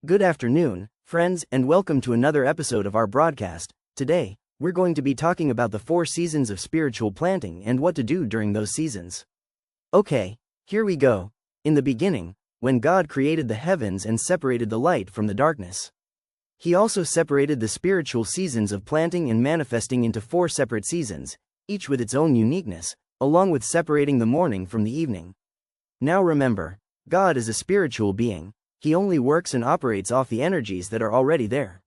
Good afternoon, friends, and welcome to another episode of our broadcast. Today, we're going to be talking about the 4 seasons of spiritual planting and what to do during those seasons. Okay, here we go. In the beginning, when God created the heavens and separated the light from the darkness, He also separated the spiritual seasons of planting and manifesting into 4 separate seasons, each with its own uniqueness, along with separating the morning from the evening. Now remember, God is a spiritual being. He only works and operates off the energies that are already there.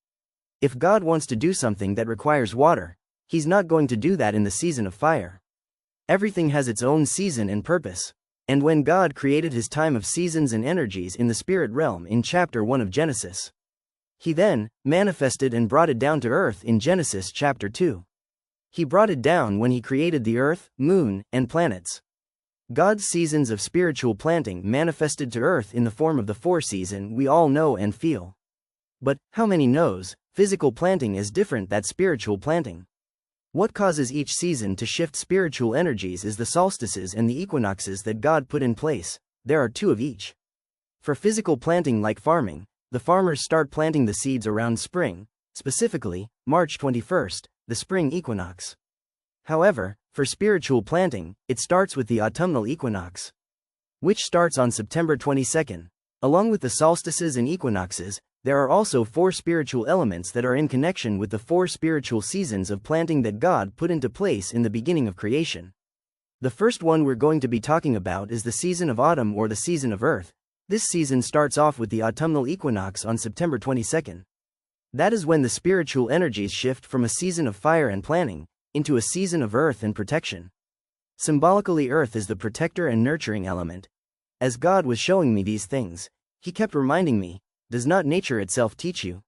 If God wants to do something that requires water, He's not going to do that in the season of fire. Everything has its own season and purpose. And when God created His time of seasons and energies in the spirit realm in chapter 1 of Genesis, He then manifested and brought it down to earth in Genesis chapter 2. He brought it down when He created the earth, moon, and planets. God's seasons of spiritual planting manifested to earth in the form of the 4 season we all know and feel. But, how many knows, physical planting is different than spiritual planting? What causes each season to shift spiritual energies is the solstices and the equinoxes that God put in place. There are 2 of each. For physical planting like farming, the farmers start planting the seeds around spring, specifically, March 21st, the spring equinox. However, for spiritual planting, it starts with the autumnal equinox, which starts on September 22nd. Along with the solstices and equinoxes, there are also 4 spiritual elements that are in connection with the 4 spiritual seasons of planting that God put into place in the beginning of creation. The first one we're going to be talking about is the season of autumn or the season of earth. This season starts off with the autumnal equinox on September 22nd. That is when the spiritual energies shift from a season of fire and planting into a season of earth and protection. Symbolically, earth is the protector and nurturing element. As God was showing me these things, He kept reminding me, does not nature itself teach you?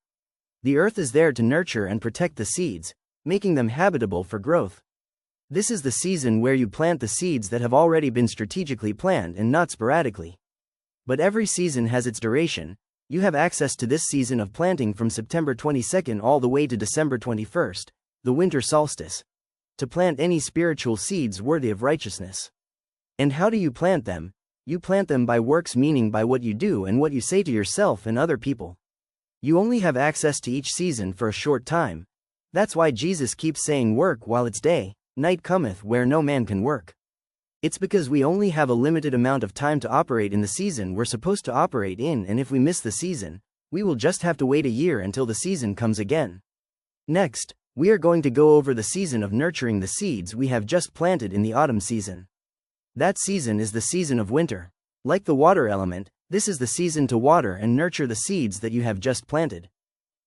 The earth is there to nurture and protect the seeds, making them habitable for growth. This is the season where you plant the seeds that have already been strategically planned and not sporadically. But every season has its duration. You have access to this season of planting from September 22nd all the way to December 21st, the winter solstice, to plant any spiritual seeds worthy of righteousness. And how do you plant them? You plant them by works, meaning by what you do and what you say to yourself and other people. You only have access to each season for a short time. That's why Jesus keeps saying, work while it's day, night cometh where no man can work. It's because we only have a limited amount of time to operate in the season we're supposed to operate in, and if we miss the season, we will just have to wait a year until the season comes again. Next, we are going to go over the season of nurturing the seeds we have just planted in the autumn season. That season is the season of winter. Like the water element, this is the season to water and nurture the seeds that you have just planted.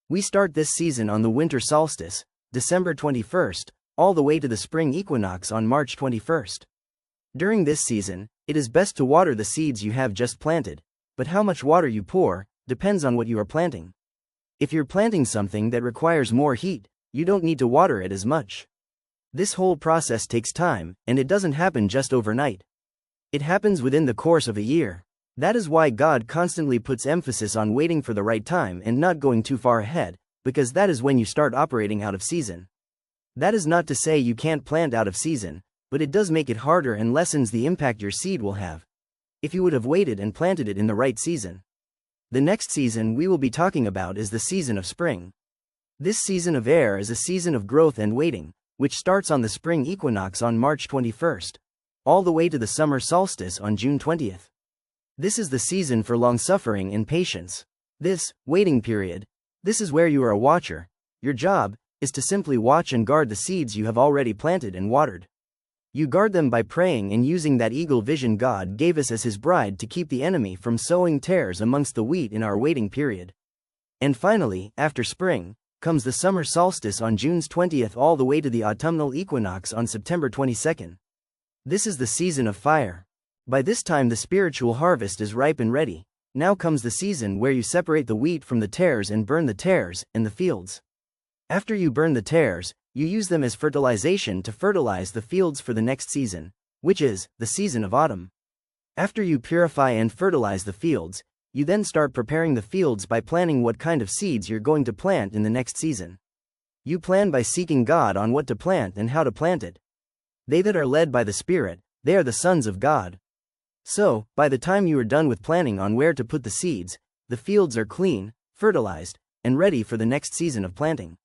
We start this season on the winter solstice, December 21st, all the way to the spring equinox on March 21st. During this season, it is best to water the seeds you have just planted, but how much water you pour depends on what you are planting. If you're planting something that requires more heat, you don't need to water it as much. This whole process takes time, and it doesn't happen just overnight. It happens within the course of a year. That is why God constantly puts emphasis on waiting for the right time and not going too far ahead, because that is when you start operating out of season. That is not to say you can't plant out of season, but it does make it harder and lessens the impact your seed will have if you would have waited and planted it in the right season. The next season we will be talking about is the season of spring. This season of air is a season of growth and waiting, which starts on the spring equinox on March 21st, all the way to the summer solstice on June 20th. This is the season for long-suffering and patience. This waiting period, this is where you are a watcher. Your job is to simply watch and guard the seeds you have already planted and watered. You guard them by praying and using that eagle vision God gave us as His bride to keep the enemy from sowing tares amongst the wheat in our waiting period. And finally, after spring, comes the summer solstice on June 20th all the way to the autumnal equinox on September 22nd. This is the season of fire. By this time the spiritual harvest is ripe and ready. Now comes the season where you separate the wheat from the tares and burn the tares in the fields. After you burn the tares, you use them as fertilization to fertilize the fields for the next season, which is the season of autumn. After you purify and fertilize the fields, you then start preparing the fields by planning what kind of seeds you're going to plant in the next season. You plan by seeking God on what to plant and how to plant it. They that are led by the Spirit, they are the sons of God. So, by the time you are done with planning on where to put the seeds, the fields are clean, fertilized, and ready for the next season of planting.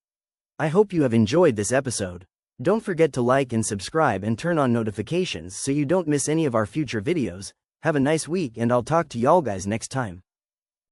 I hope you have enjoyed this episode. Don't forget to like and subscribe and turn on notifications so you don't miss any of our future videos. Have a nice week and I'll talk to y'all guys next time.